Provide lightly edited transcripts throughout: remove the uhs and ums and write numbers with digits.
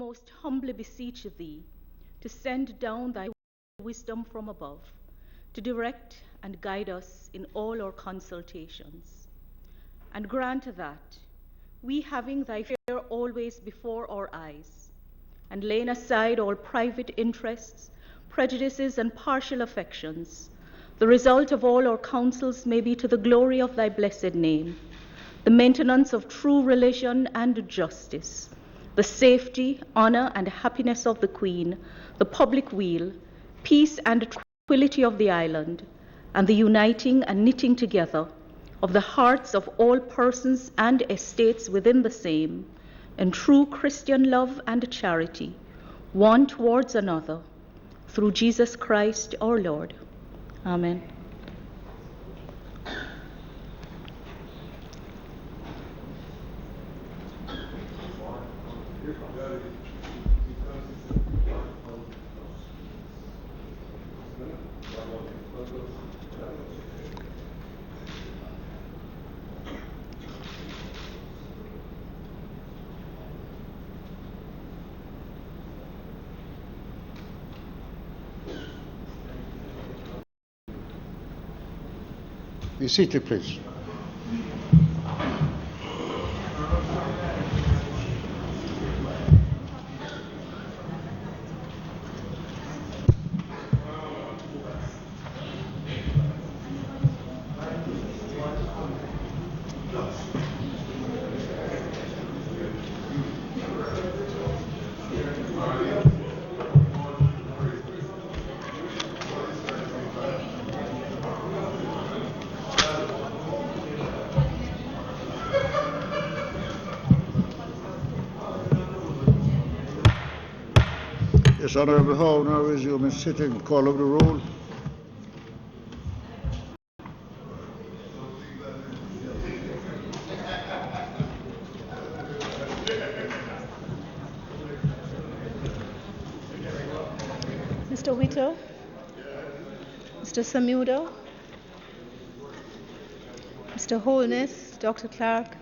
most humbly beseech thee to send down thy wisdom from above, to direct and guide us in all our consultations. And grant that, we having thy fear always before our eyes, and laying aside all private interests, prejudices, and partial affections, the result of all our counsels may be to the glory of thy blessed name, the maintenance of true religion and justice, the safety, honor, and happiness of the Queen, the public weal, peace and tranquility of the island, and the uniting and knitting together of the hearts of all persons and estates within the same, in true Christian love and charity, one towards another, through Jesus Christ our Lord. Amen. Be seated, please. Yes, Honourable Howe now resume his sitting. Call of the roll. Mr. Whittle, Mr. Samuda, Mr. Holness, Dr. Clarke,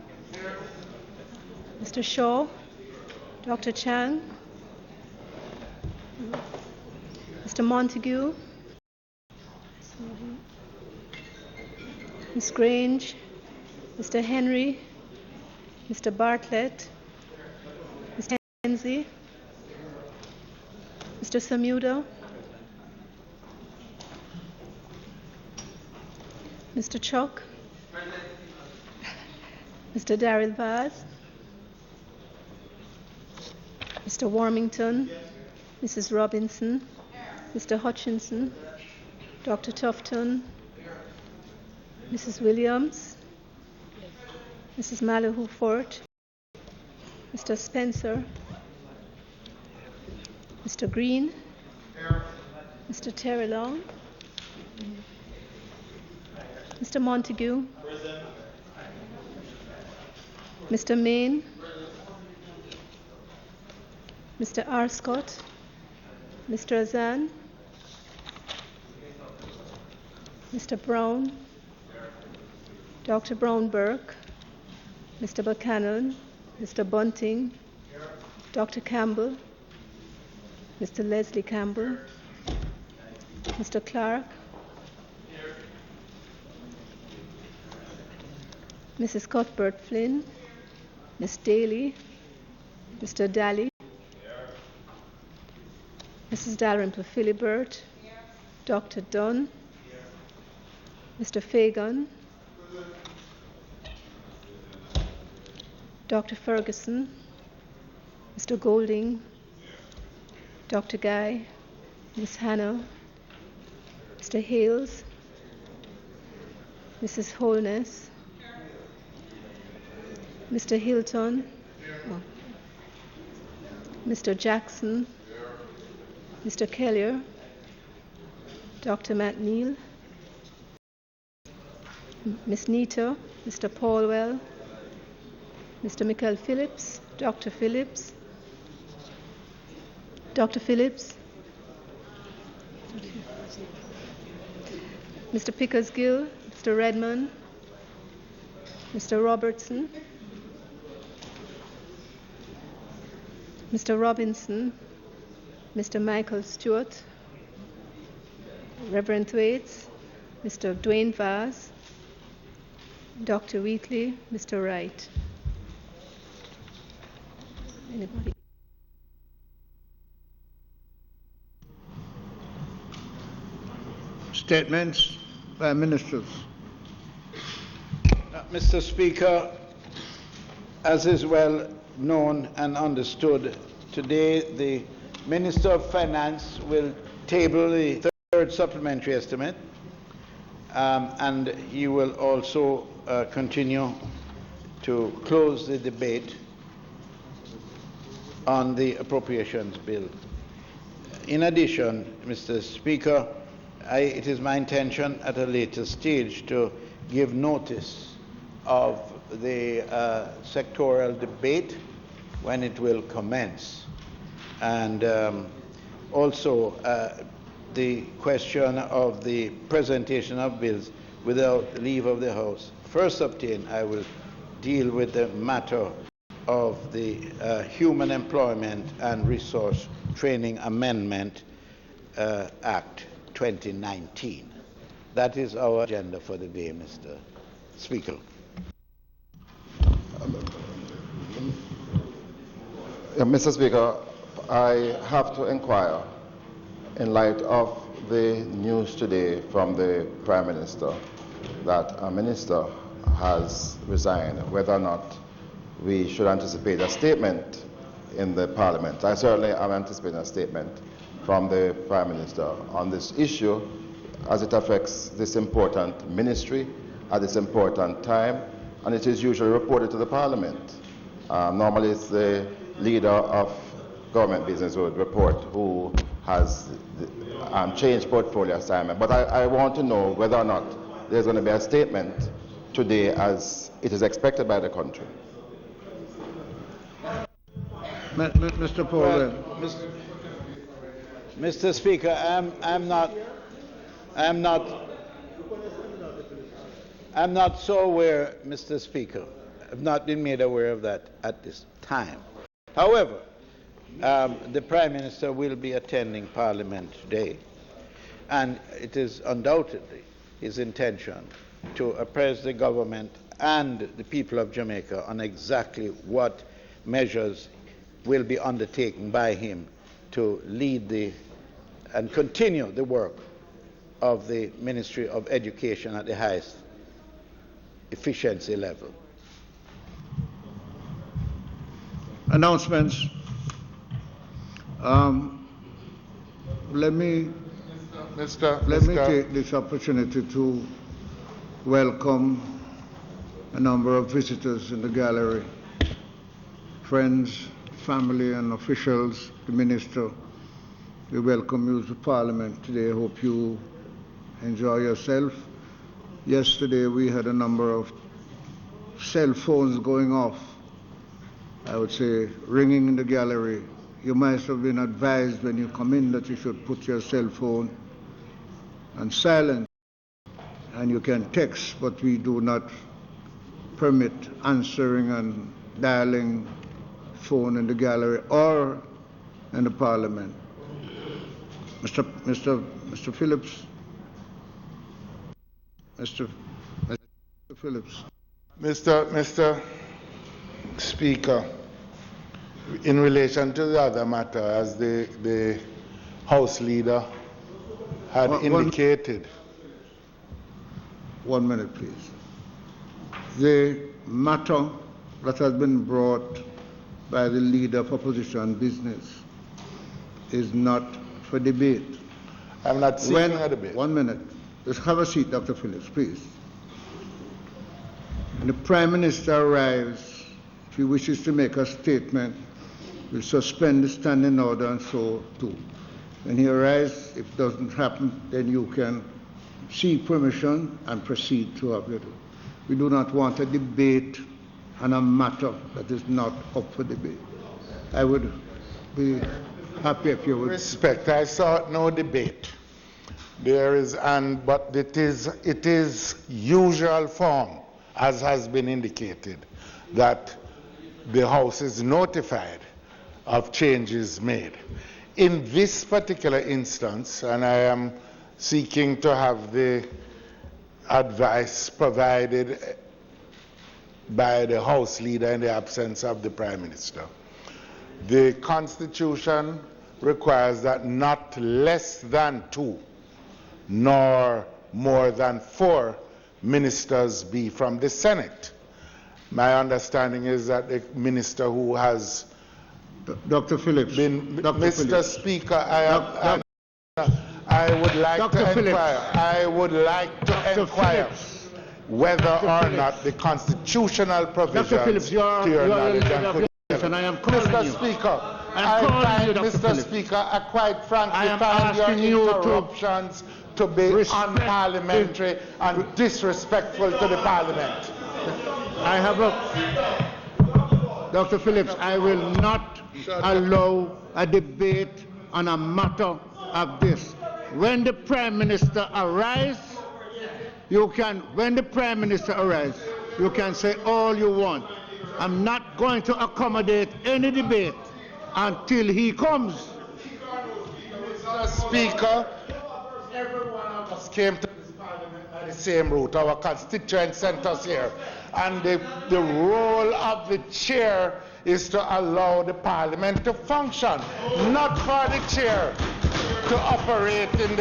Mr. Shaw, Dr. Chang, Mr. Montego, Ms. Grange, Mr. Henry, Mr. Bartlett, Ms. Hensley, Mr. Samuda, Mr. Chuck, Mr. Darrell Vaz, Mr. Warmington, Mrs. Robinson, Mr. Hutchinson, Dr. Tufton, Mrs. Williams, Mrs. Malahoo Fort, Mr. Spencer, Mr. Green, Mr. Terry Long, Mr. Montego, Mr. Main, Mr. Arscott, Mr. Azan, Mr. Brown, Dr. Brown-Burke, Mr. Buchanan, Mr. Bunting, Dr. Campbell, Mr. Leslie Campbell, Mr. Clarke, Mrs. Cuthbert Flynn, Miss Daly, Mr. Daly, Mrs. Dalrymple Philibert, Dr. Dunn, Mr. Fagan, Dr. Ferguson, Mr. Golding, Dr. Guy, Miss Hannah, Mr. Hales, Mrs. Holness, Mr. Hilton, Mr. Jackson, Mr. Kellier, Dr. Matt Neal, Miss Nita, Mr. Paulwell, Mr. Michael Phillips, Dr. Phillips, Dr. Phillips, Mr. Pickersgill, Mr. Redmond, Mr. Robertson, Mr. Robinson, Mr. Michael Stewart, Reverend Thwaites, Mr. Dwayne Vaz, Dr. Wheatley, Mr. Wright. Anybody? Statements by ministers. Mr. Speaker, as is well known and understood, today the Minister of Finance will table the third supplementary estimate, and he will also continue to close the debate on the appropriations bill. In addition, Mr. Speaker, it is my intention at a later stage to give notice of the sectoral debate when it will commence, and also the question of the presentation of bills without leave of the House. First obtained, I will deal with the matter of the Human Employment and Resource Training Amendment Act 2019. That is our agenda for the day, Mr. Speaker. Mr. Speaker, I have to inquire, in light of the news today from the Prime Minister that a minister has resigned, whether or not we should anticipate a statement in the Parliament. I certainly am anticipating a statement from the Prime Minister on this issue as it affects this important ministry at this important time, and it is usually reported to the Parliament. Normally it's the leader of government business who would report who has changed portfolio assignment. But I want to know whether or not there's going to be a statement today as it is expected by the country. Mr. Paul. Well, Mr. Speaker, I'm not so aware, Mr. Speaker. I've not been made aware of that at this time. However, the Prime Minister will be attending Parliament today, and it is undoubtedly his intention to apprise the government and the people of Jamaica on exactly what measures will be undertaken by him to lead and continue the work of the Ministry of Education at the highest efficiency level. Announcements. Let me take this opportunity to welcome a number of visitors in the gallery, friends, family and officials, the Minister. We welcome you to Parliament today. I hope you enjoy yourself. Yesterday we had a number of cell phones going off, I would say ringing in the gallery. You might have been advised when you come in that you should put your cell phone on silent, and you can text, but we do not permit answering and dialing phone in the gallery or in the Parliament. Mr. Phillips. Mr. Phillips. Mr. Speaker, in relation to the other matter, as the House Leader had indicated. 1 minute, please. The matter that has been brought by the Leader of Opposition Business is not for debate. I'm not seeking a debate. 1 minute. Just have a seat, Dr. Phillips, please. When the Prime Minister arrives, if he wishes to make a statement, we'll suspend the standing order and so too. When he arrives, if it doesn't happen, then you can seek permission and proceed to have it. We do not want a debate on a matter that is not up for debate. I would be happy if you would. Respect, I sought no debate. There is, but it is usual form, as has been indicated, that the House is notified of changes made. In this particular instance, and I am seeking to have the advice provided by the House Leader in the absence of the Prime Minister. The Constitution requires that not less than 2 nor more than 4 ministers be from the Senate. My understanding is that the minister who has Dr. Phillips. Mr. Speaker, I would like to inquire. I would like to inquire whether or not the constitutional provisions Dr. Phillips, you are and I am Mr. Speaker, Mr. Speaker, I quite frankly find your interruptions to be unparliamentary and disrespectful to the Parliament. I have Dr. Phillips, I will not allow a debate on a matter of this. When the Prime Minister arrives, you can say all you want. I'm not going to accommodate any debate until he comes. Mr. Speaker, every one of us came to this Parliament by the same route. Our constituents sent us here. And the role of the chair is to allow the Parliament to function, not for the chair to operate on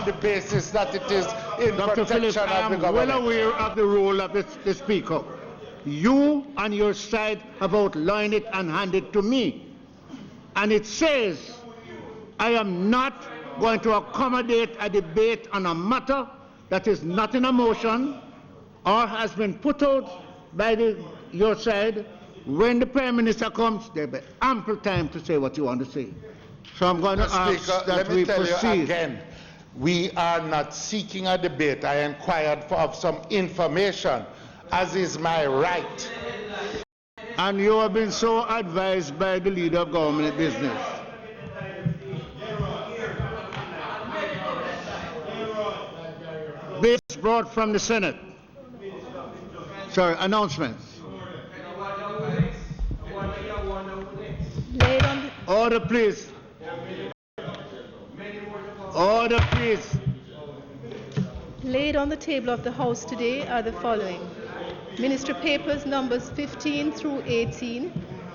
the basis that it is in Dr. protection Phillips, of the government. I am well aware of the role of the Speaker. You and your side have outlined it and handed it to me. And it says, I am not going to accommodate a debate on a matter that is not in a motion or has been put out by your side. When the Prime Minister comes, there will be ample time to say what you want to say. So I'm going to ask that we proceed. Let me tell you again, we are not seeking a debate. I inquired for some information, as is my right. And you have been so advised by the Leader of Government Business. Bills brought from the Senate. Sorry, announcements. Order, please. Order, please. Laid on the table of the House today are the following: Ministry Papers numbers 15 through 18,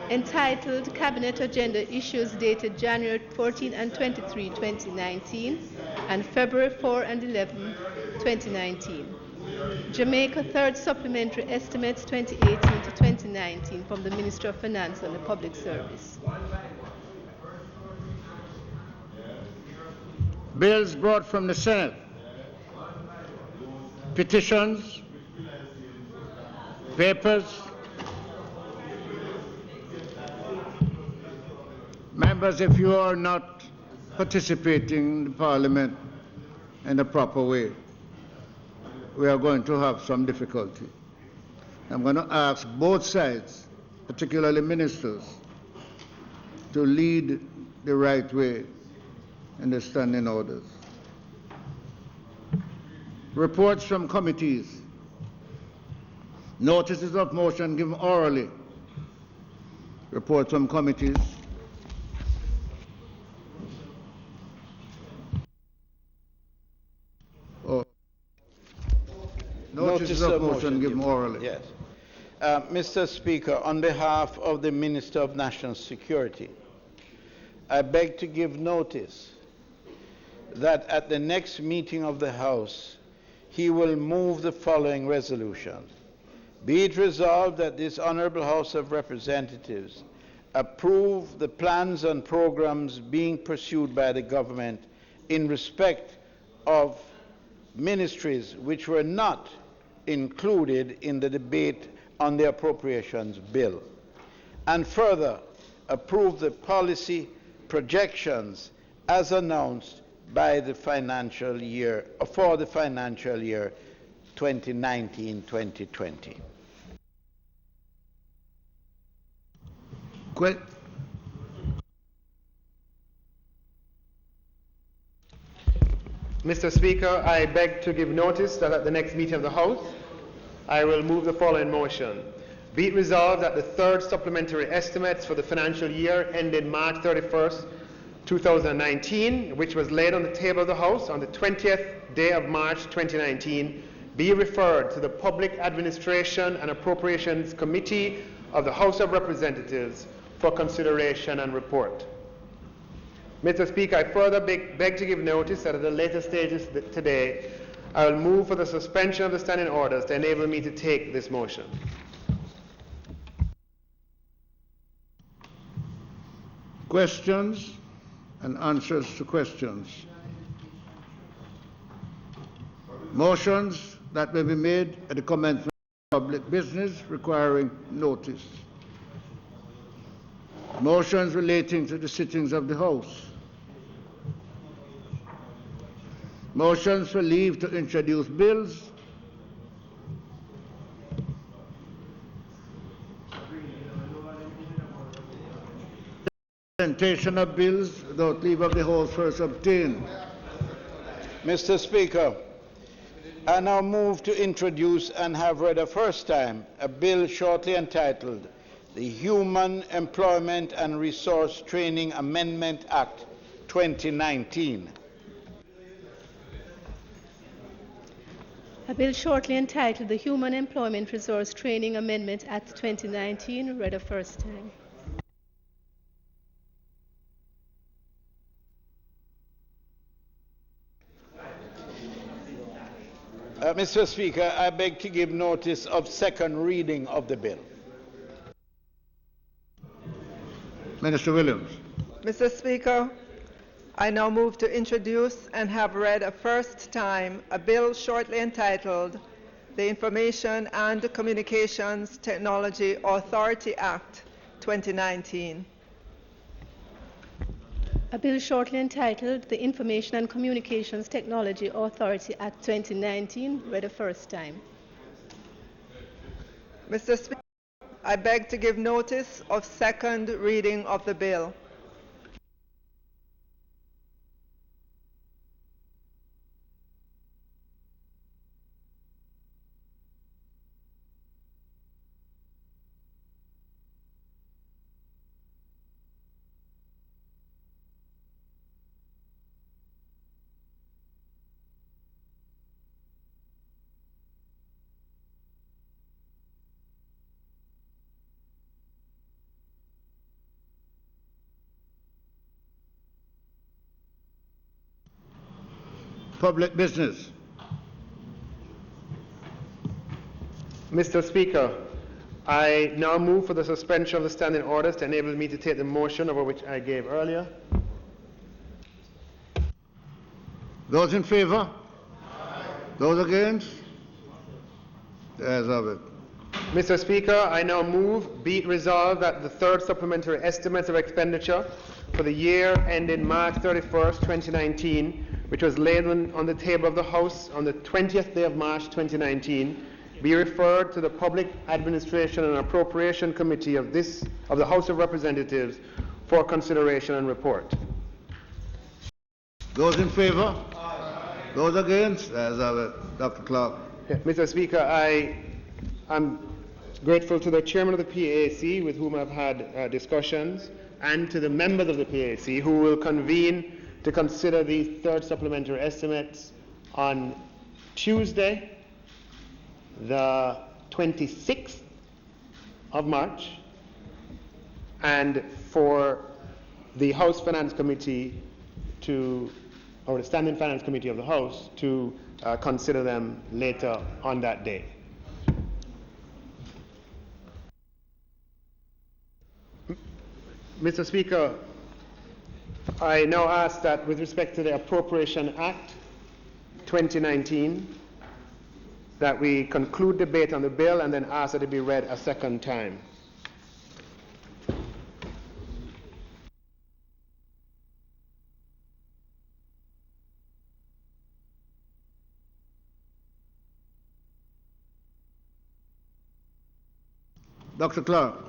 entitled Cabinet Agenda Issues dated January 14 and 23, 2019, and February 4 and 11, 2019. Jamaica Third Supplementary Estimates 2018 to 2019 from the Ministry of Finance and the Public Service. Bills brought from the Senate. Petitions. Papers. Members, if you are not participating in the Parliament in the proper way, we are going to have some difficulty. I'm going to ask both sides, particularly ministers, to lead the right way in the standing orders. Reports from committees. Notices of motion given orally. Reports from committees. Notices of motion given orally. Yes. Mr. Speaker, on behalf of the Minister of National Security, I beg to give notice that at the next meeting of the House, he will move the following resolution. Be it resolved that this Honourable House of Representatives approve the plans and programs being pursued by the government in respect of ministries which were not included in the debate on the appropriations bill, and further approve the policy projections as announced by the financial year for the financial year 2019-2020. Mr. Speaker, I beg to give notice that at the next meeting of the House, I will move the following motion. Be it resolved that the third supplementary estimates for the financial year ending March 31st, 2019, which was laid on the table of the House on the 20th day of March 2019, be referred to the Public Administration and Appropriations Committee of the House of Representatives for consideration and report. Mr. Speaker, I further beg to give notice that at the later stages today, I will move for the suspension of the standing orders to enable me to take this motion. Questions and answers to questions. Motions that may be made at the commencement of public business requiring notice. Motions relating to the sittings of the House. Motions for leave to introduce bills. Presentation of bills without leave of the House first obtained. Mr. Speaker, I now move to introduce and have read a first time a bill shortly entitled the Human Employment and Resource Training Amendment Act 2019. A bill shortly entitled the Human Employment Resource Training Amendment Act 2019, read a first time. Mr. Speaker, I beg to give notice of second reading of the bill. Minister Williams. Mr. Speaker, I now move to introduce and have read a first time a bill shortly entitled the Information and Communications Technology Authority Act 2019. A bill shortly entitled the Information and Communications Technology Authority Act 2019, read a first time. Mr. Speaker, I beg to give notice of second reading of the bill. Public business. Mr. Speaker, I now move for the suspension of the standing orders to enable me to take the motion over which I gave earlier. Those in favor? Those against? The ayes have it. Mr. Speaker, I now move, be it resolved that the third supplementary estimates of expenditure for the year ending March 31st, 2019, which was laid on the table of the House on the 20th day of March 2019, be referred to the Public Administration and Appropriation Committee of the House of Representatives for consideration and report. Those in favor? Those against? The ayes have it. Dr. Clarke. Mr. Speaker, I'm grateful to the chairman of the PAC with whom I've had discussions, and to the members of the PAC who will convene to consider these third supplementary estimates on Tuesday, the 26th of March, and for the House Finance Committee or the Standing Finance Committee of the House to consider them later on that day. Mr. Speaker, I now ask that with respect to the Appropriation Act 2019, that we conclude debate on the bill and then ask that it be read a second time. Dr. Clarke.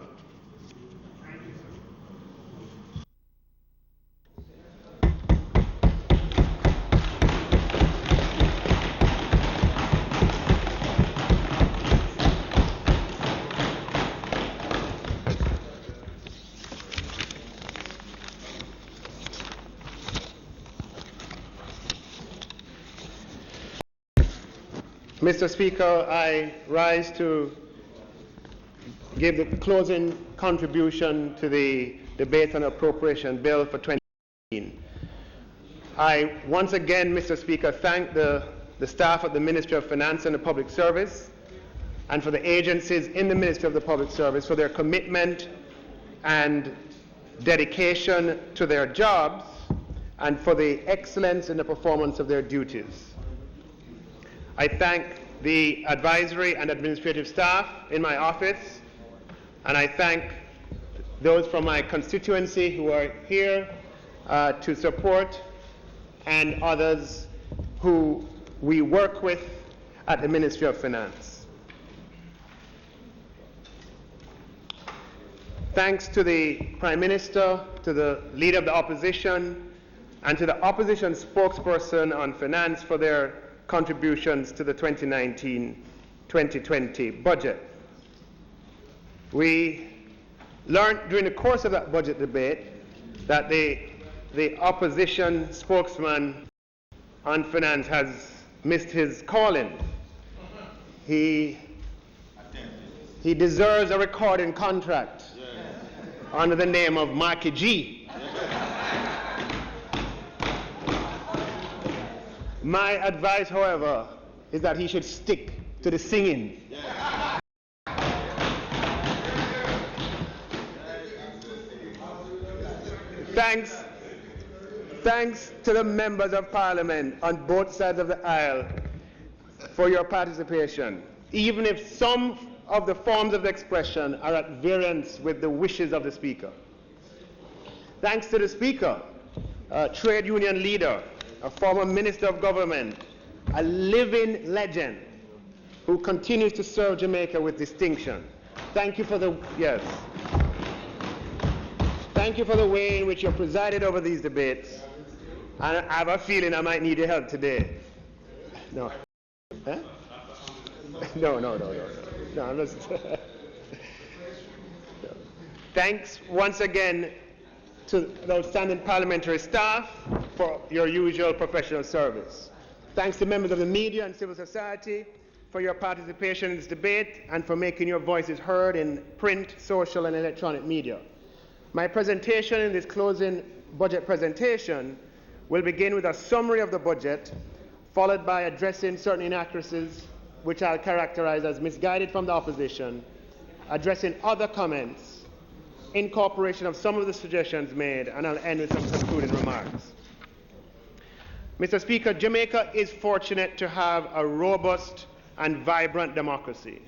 Mr. Speaker, I rise to give the closing contribution to the debate on appropriation bill for 2018. I once again, Mr. Speaker, thank the staff at the Ministry of Finance and the Public Service and for the agencies in the Ministry of the Public Service for their commitment and dedication to their jobs and for the excellence in the performance of their duties. I thank the advisory and administrative staff in my office, and I thank those from my constituency who are here to support, and others who we work with at the Ministry of Finance. Thanks to the Prime Minister, to the Leader of the Opposition, and to the Opposition spokesperson on finance for their contributions to the 2019-2020 budget. We learned during the course of that budget debate that the opposition spokesman on finance has missed his calling. He deserves a recording contract under the name of Marky G. My advice, however, is that he should stick to the singing. Thanks to the members of Parliament on both sides of the aisle for your participation, even if some of the forms of expression are at variance with the wishes of the Speaker. Thanks to the Speaker, a trade union leader, a former Minister of Government, a living legend who continues to serve Jamaica with distinction. Thank you for the Thank you for the way in which you presided over these debates. And I have a feeling I might need your help today. No. Huh? No. I'm just Thanks once again to the outstanding parliamentary staff for your usual professional service. Thanks to members of the media and civil society for your participation in this debate and for making your voices heard in print, social, and electronic media. My presentation in this closing budget presentation will begin with a summary of the budget, followed by addressing certain inaccuracies which I'll characterize as misguided from the opposition, addressing other comments, incorporation of some of the suggestions made, and I'll end with some concluding remarks. Mr. Speaker, Jamaica is fortunate to have a robust and vibrant democracy.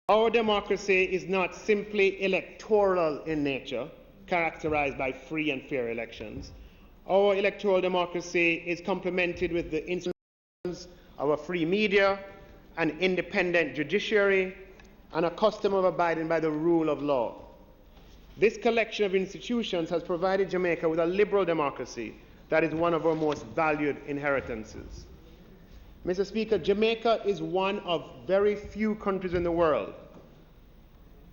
Our democracy is not simply electoral in nature, characterized by free and fair elections. Our electoral democracy is complemented with the institutions of a free media, an independent judiciary, and a custom of abiding by the rule of law. This collection of institutions has provided Jamaica with a liberal democracy that is one of our most valued inheritances. Mr. Speaker, Jamaica is one of very few countries in the world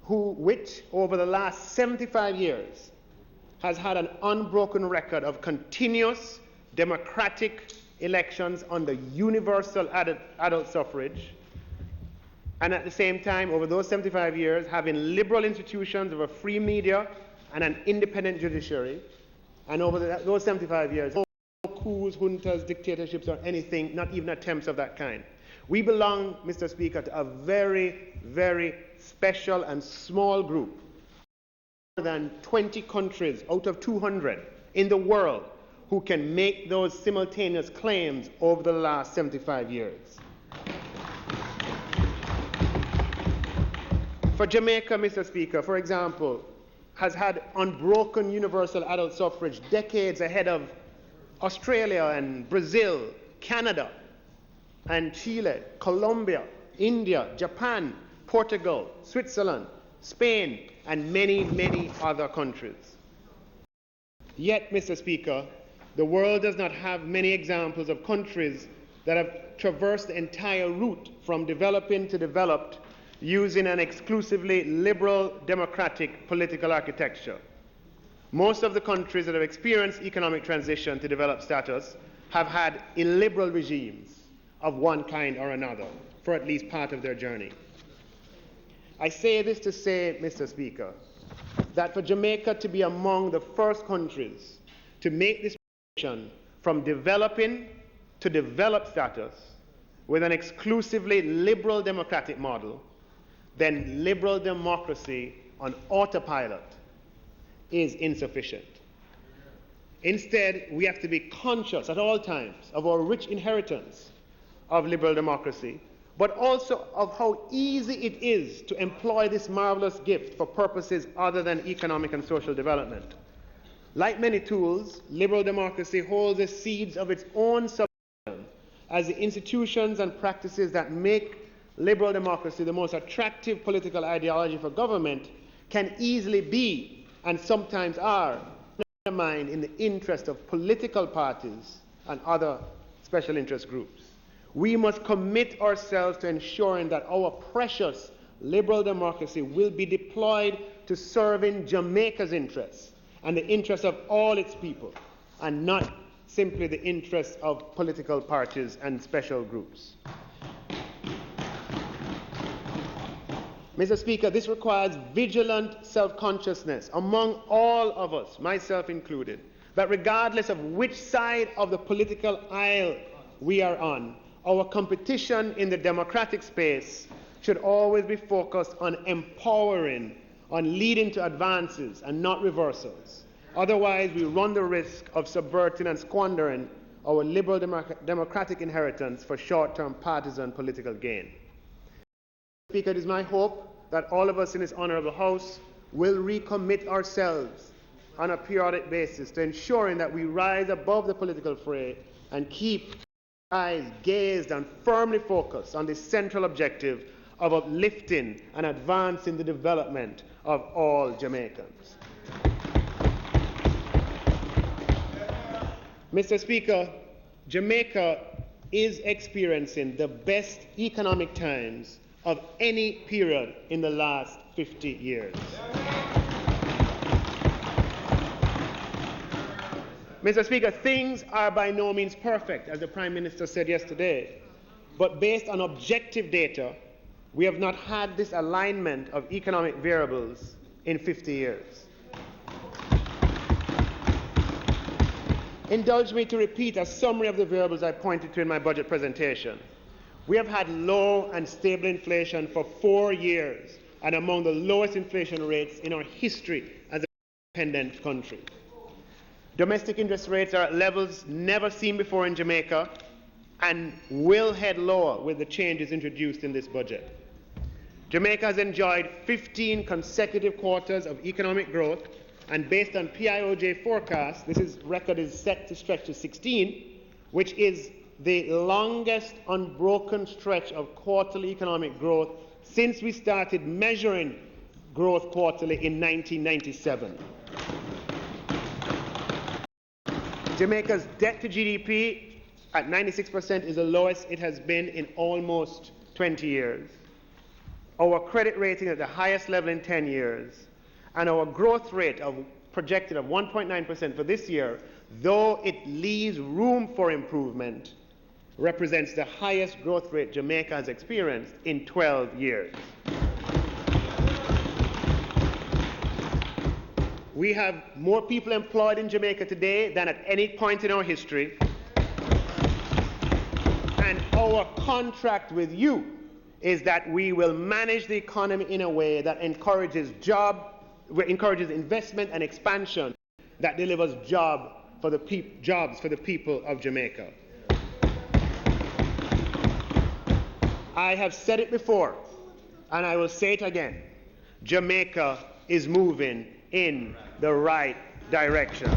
which, over the last 75 years, has had an unbroken record of continuous democratic elections under universal adult suffrage, and at the same time, over those 75 years, having liberal institutions of a free media and an independent judiciary, and over those 75 years, no coups, juntas, dictatorships, or anything, not even attempts of that kind. We belong, Mr. Speaker, to a very, very special and small group, more than 20 countries out of 200 in the world who can make those simultaneous claims over the last 75 years. For Jamaica, Mr. Speaker, for example, has had unbroken universal adult suffrage decades ahead of Australia and Brazil, Canada and Chile, Colombia, India, Japan, Portugal, Switzerland, Spain, and many, many other countries. Yet, Mr. Speaker, the world does not have many examples of countries that have traversed the entire route from developing to developed using an exclusively liberal democratic political architecture. Most of the countries that have experienced economic transition to developed status have had illiberal regimes of one kind or another for at least part of their journey. I say this to say, Mr. Speaker, that for Jamaica to be among the first countries to make this transition from developing to developed status with an exclusively liberal democratic model, then liberal democracy on autopilot is insufficient. Instead, we have to be conscious at all times of our rich inheritance of liberal democracy, but also of how easy it is to employ this marvelous gift for purposes other than economic and social development. Like many tools, liberal democracy holds the seeds of its own subversion, as the institutions and practices that make liberal democracy the most attractive political ideology for government can easily be, and sometimes are, undermined in the interest of political parties and other special interest groups. We must commit ourselves to ensuring that our precious liberal democracy will be deployed to serving Jamaica's interests and the interests of all its people, and not simply the interests of political parties and special groups. Mr. Speaker, this requires vigilant self-consciousness among all of us, myself included, that regardless of which side of the political aisle we are on, our competition in the democratic space should always be focused on empowering, on leading to advances and not reversals. Otherwise, we run the risk of subverting and squandering our liberal democratic inheritance for short-term partisan political gain. Speaker, it is my hope that all of us in this Honourable House will recommit ourselves on a periodic basis to ensuring that we rise above the political fray and keep our eyes gazed and firmly focused on the central objective of uplifting and advancing the development of all Jamaicans. Mr. Speaker, Jamaica is experiencing the best economic times of any period in the last 50 years. Mr. Speaker, things are by no means perfect, as the Prime Minister said yesterday, but based on objective data, we have not had this alignment of economic variables in 50 years. Indulge me to repeat a summary of the variables I pointed to in my budget presentation. We have had low and stable inflation for 4 years, and among the lowest inflation rates in our history as an independent country. Domestic interest rates are at levels never seen before in Jamaica and will head lower with the changes introduced in this budget. Jamaica has enjoyed 15 consecutive quarters of economic growth, and based on PIOJ forecasts, this record is set to stretch to 16, which is the longest unbroken stretch of quarterly economic growth since we started measuring growth quarterly in 1997. Jamaica's debt to GDP at 96% is the lowest it has been in almost 20 years. Our credit rating at the highest level in 10 years, and our growth rate projected of 1.9% for this year, though it leaves room for improvement, represents the highest growth rate Jamaica has experienced in 12 years. We have more people employed in Jamaica today than at any point in our history. And our contract with you is that we will manage the economy in a way that encourages investment and expansion, that delivers jobs for the people of Jamaica. I have said it before, and I will say it again. Jamaica is moving in the right direction.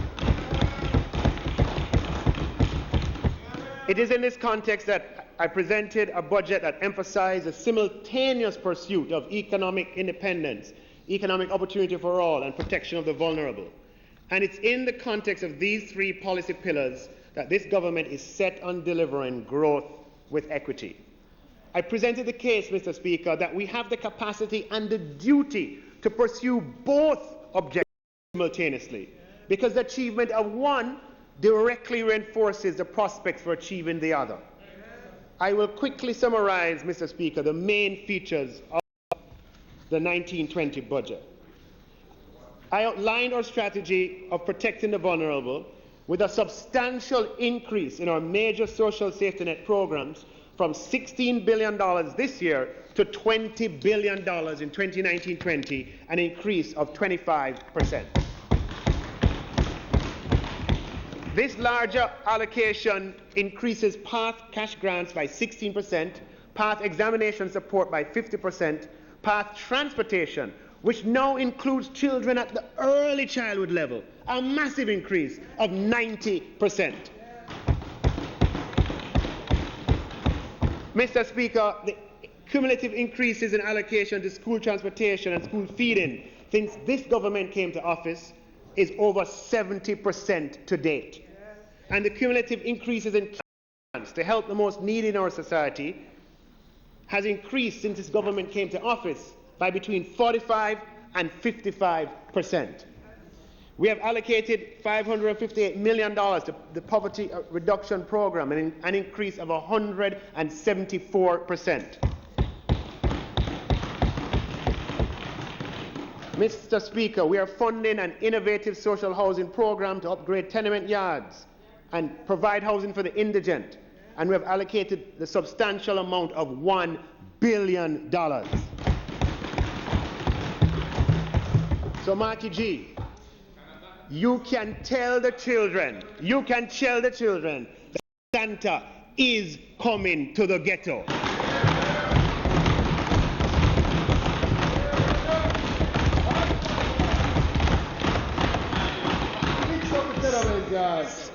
It is in this context that I presented a budget that emphasized a simultaneous pursuit of economic independence, economic opportunity for all, and protection of the vulnerable. And it's in the context of these three policy pillars that this government is set on delivering growth with equity. I presented the case, Mr. Speaker, that we have the capacity and the duty to pursue both objectives simultaneously, because the achievement of one directly reinforces the prospects for achieving the other. I will quickly summarize, Mr. Speaker, the main features of the 1920 budget. I outlined our strategy of protecting the vulnerable with a substantial increase in our major social safety net programs from $16 billion this year to $20 billion in 2019-20, an increase of 25%. This larger allocation increases PATH cash grants by 16%, PATH examination support by 50%, PATH transportation, which now includes children at the early childhood level, a massive increase of 90%. Mr. Speaker, the cumulative increases in allocation to school transportation and school feeding since this government came to office is over 70% to date. And the cumulative increases in grants to help the most needy in our society has increased since this government came to office by between 45 and 55%. We have allocated $558 million to the Poverty Reduction Program, an increase of 174%. Mr. Speaker, we are funding an innovative social housing program to upgrade tenement yards and provide housing for the indigent, and we have allocated the substantial amount of $1 billion. So, Marty G, you can tell the children that Santa is coming to the ghetto.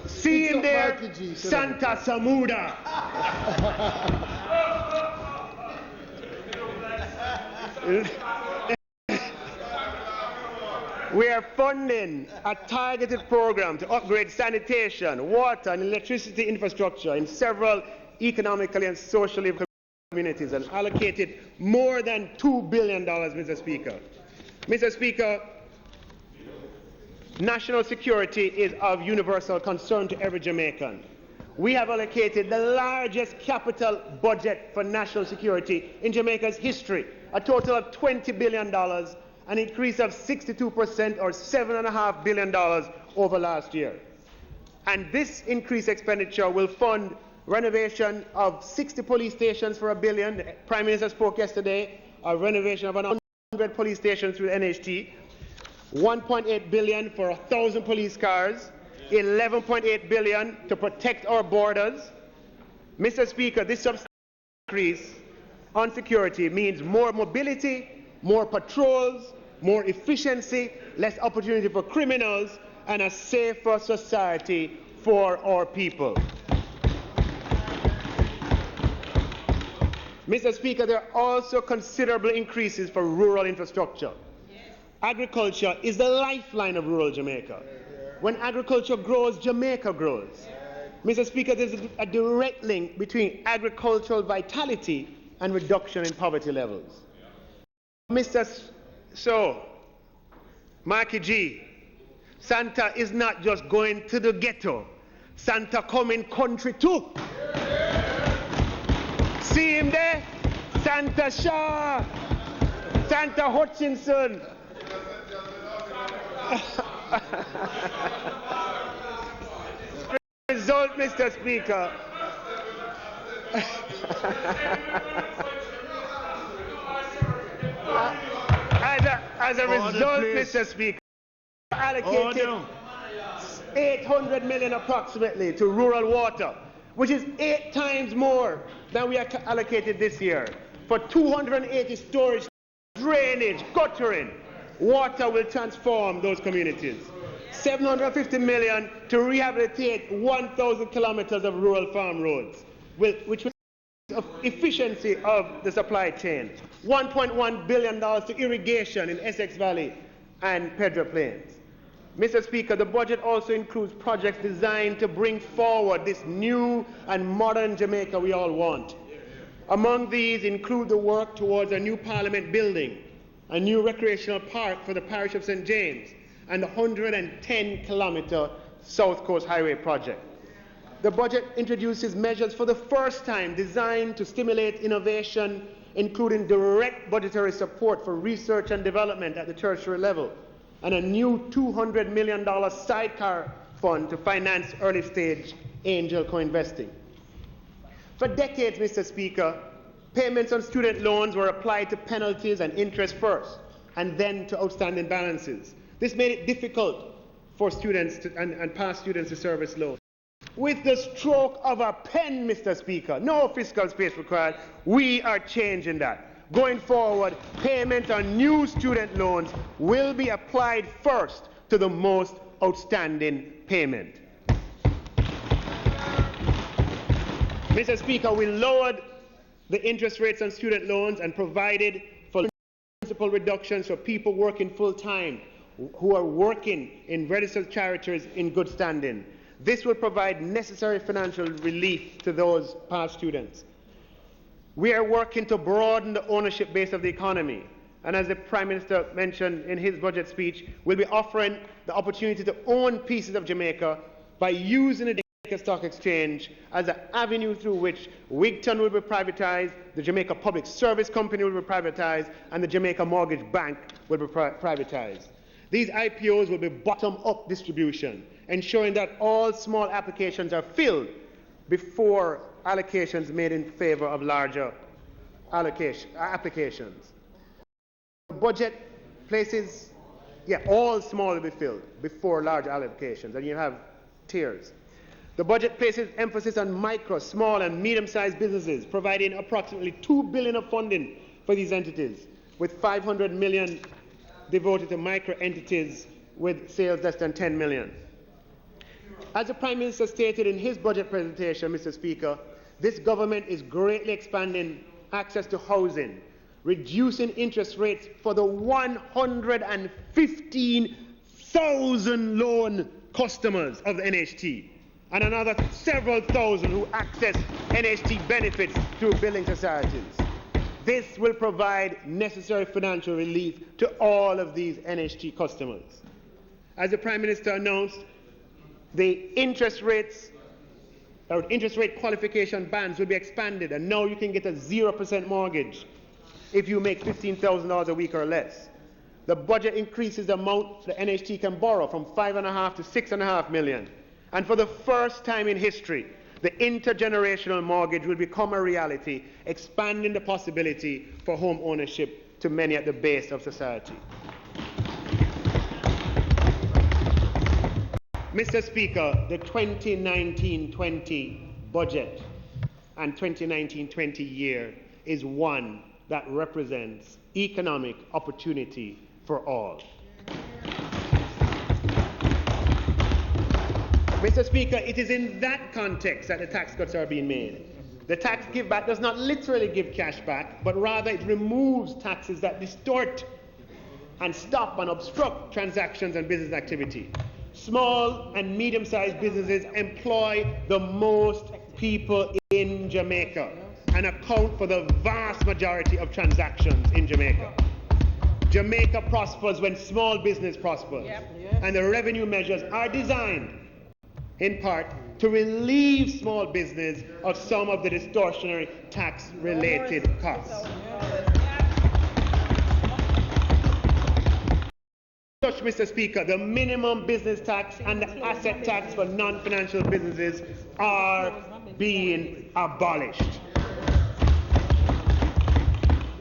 See him there, Santa Samuda. We are funding a targeted program to upgrade sanitation, water, and electricity infrastructure in several economically and socially communities and allocated more than $2 billion, Mr. Speaker. Mr. Speaker, national security is of universal concern to every Jamaican. We have allocated the largest capital budget for national security in Jamaica's history, a total of $20 billion, an increase of 62% or $7.5 billion over last year. And this increased expenditure will fund renovation of 60 police stations for $1 billion. The Prime Minister spoke yesterday, a renovation of 100 police stations through NHT, $1.8 billion for 1,000 police cars, $11.8 billion to protect our borders. Mr. Speaker, this substantial increase on security means more mobility, more patrols, more efficiency, less opportunity for criminals, and a safer society for our people. Mr. Speaker, there are also considerable increases for rural infrastructure. Agriculture is the lifeline of rural Jamaica. When agriculture grows, Jamaica grows. Mr. Speaker, there's a direct link between agricultural vitality and reduction in poverty levels. So, Marky G, Santa is not just going to the ghetto. Santa coming country too. See him there? Santa Shaw, Santa Hutchinson. Result, Mr. Speaker. As a result, Mr. Speaker, allocated $800 million approximately to rural water, which is 8 times more than we allocated this year. For 280 storage, drainage, guttering, water will transform those communities. $750 million to rehabilitate 1,000 kilometers of rural farm roads, which will efficiency of the supply chain. $1.1 billion to irrigation in Essex Valley and Pedro Plains. Mr. Speaker, the budget also includes projects designed to bring forward this new and modern Jamaica we all want. Among these include the work towards a new Parliament building, a new recreational park for the parish of St. James, and the 110-kilometer South Coast Highway project. The budget introduces measures for the first time designed to stimulate innovation, including direct budgetary support for research and development at the tertiary level, and a new $200 million sidecar fund to finance early-stage angel co-investing. For decades, Mr. Speaker, payments on student loans were applied to penalties and interest first, and then to outstanding balances. This made it difficult for students and past students to service loans. With the stroke of a pen, Mr. Speaker, no fiscal space required, we are changing that. Going forward, payments on new student loans will be applied first to the most outstanding payment. Mr. Speaker, we lowered the interest rates on student loans and provided for principal reductions for people working full-time who are working in registered charities in good standing. This will provide necessary financial relief to those past students. We are working to broaden the ownership base of the economy. And as the Prime Minister mentioned in his budget speech, we'll be offering the opportunity to own pieces of Jamaica by using the Jamaica Stock Exchange as an avenue through which Wigton will be privatized, the Jamaica Public Service Company will be privatized, and the Jamaica Mortgage Bank will be privatized. These IPOs will be bottom-up distribution, ensuring that all small applications are filled before allocations made in favor of larger applications. The budget places, all small will be filled before large allocations, and you have tiers. The budget places emphasis on micro, small, and medium-sized businesses, providing approximately $2 billion of funding for these entities, with $500 million devoted to micro entities with sales less than $10 million. As the Prime Minister stated in his budget presentation, Mr. Speaker, this government is greatly expanding access to housing, reducing interest rates for the 115,000 loan customers of the NHT, and another several thousand who access NHT benefits through building societies. This will provide necessary financial relief to all of these NHT customers. As the Prime Minister announced, the interest rate qualification bands will be expanded, and now you can get a 0% mortgage if you make $15,000 a week or less. The budget increases the amount the NHT can borrow from $5.5 to $6.5 million. And for the first time in history, the intergenerational mortgage will become a reality, expanding the possibility for home ownership to many at the base of society. Mr. Speaker, the 2019-20 budget and 2019-20 year is one that represents economic opportunity for all. Mr. Speaker, it is in that context that the tax cuts are being made. The tax give back does not literally give cash back, but rather it removes taxes that distort and stop and obstruct transactions and business activity. Small and medium-sized businesses employ the most people in Jamaica and account for the vast majority of transactions in Jamaica. Jamaica prospers when small business prospers, and the revenue measures are designed in part to relieve small business of some of the distortionary tax-related costs. Such, Mr. Speaker, the minimum business tax and the asset tax for non-financial businesses are being abolished.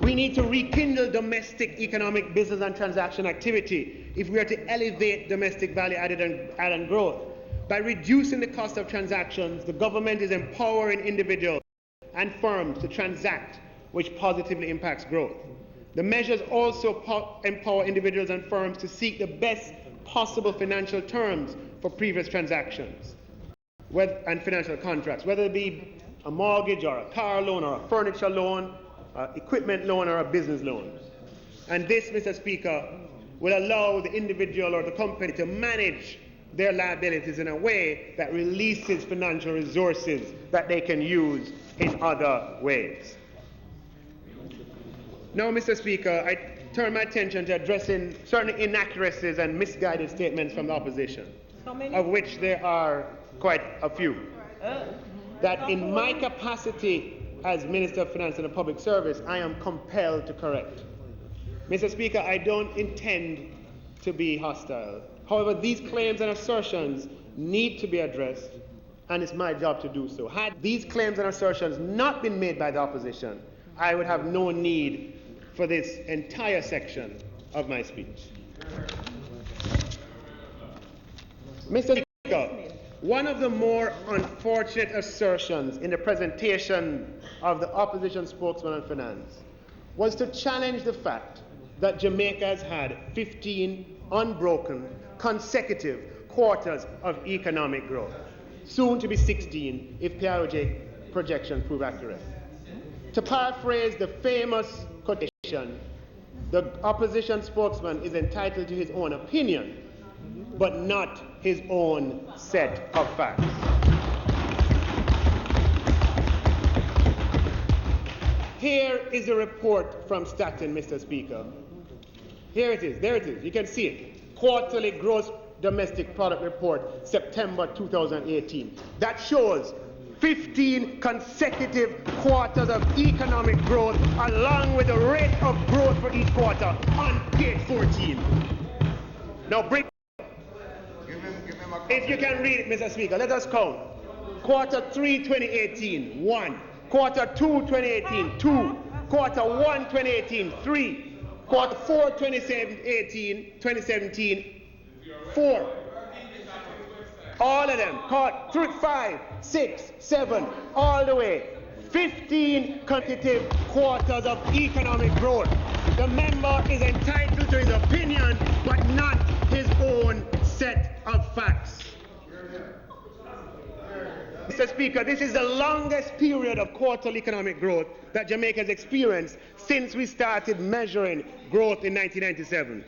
We need to rekindle domestic economic business and transaction activity if we are to elevate domestic value added and growth. By reducing the cost of transactions, the government is empowering individuals and firms to transact, which positively impacts growth. The measures also empower individuals and firms to seek the best possible financial terms for previous transactions and financial contracts, whether it be a mortgage or a car loan or a furniture loan, equipment loan or a business loan. And this, Mr. Speaker, will allow the individual or the company to manage their liabilities in a way that releases financial resources that they can use in other ways. Now, Mr. Speaker, turn my attention to addressing certain inaccuracies and misguided statements from the opposition, of which there are quite a few. That in my capacity as Minister of Finance and the Public Service, I am compelled to correct. Mr. Speaker, I don't intend to be hostile. However, these claims and assertions need to be addressed, and it's my job to do so. Had these claims and assertions not been made by the opposition, I would have no need for this entire section of my speech. Mr. Speaker, one of the more unfortunate assertions in the presentation of the opposition spokesman on finance was to challenge the fact that Jamaica has had 15 unbroken consecutive quarters of economic growth, soon to be 16 if PIOJ projections prove accurate. To paraphrase the famous quotation, the opposition spokesman is entitled to his own opinion, but not his own set of facts. Here is a report from Staten, Mr. Speaker. Here it is, there it is, you can see it. Quarterly Gross Domestic Product Report, September 2018. That shows 15 consecutive quarters of economic growth, along with the rate of growth for each quarter on page 14. Now bring, if you can read it, Mr. Speaker, let us count. Quarter 3, 2018, 1. Quarter 2, 2018, 2. Quarter 1, 2018, 3. Quarter 4, 2017, 4. All of them, caught 3, 5, 6, 7, all the way. 15 consecutive quarters of economic growth. The member is entitled to his opinion, but not his own set of facts. Mr. Speaker, this is the longest period of quarterly economic growth that Jamaica has experienced since we started measuring growth in 1997.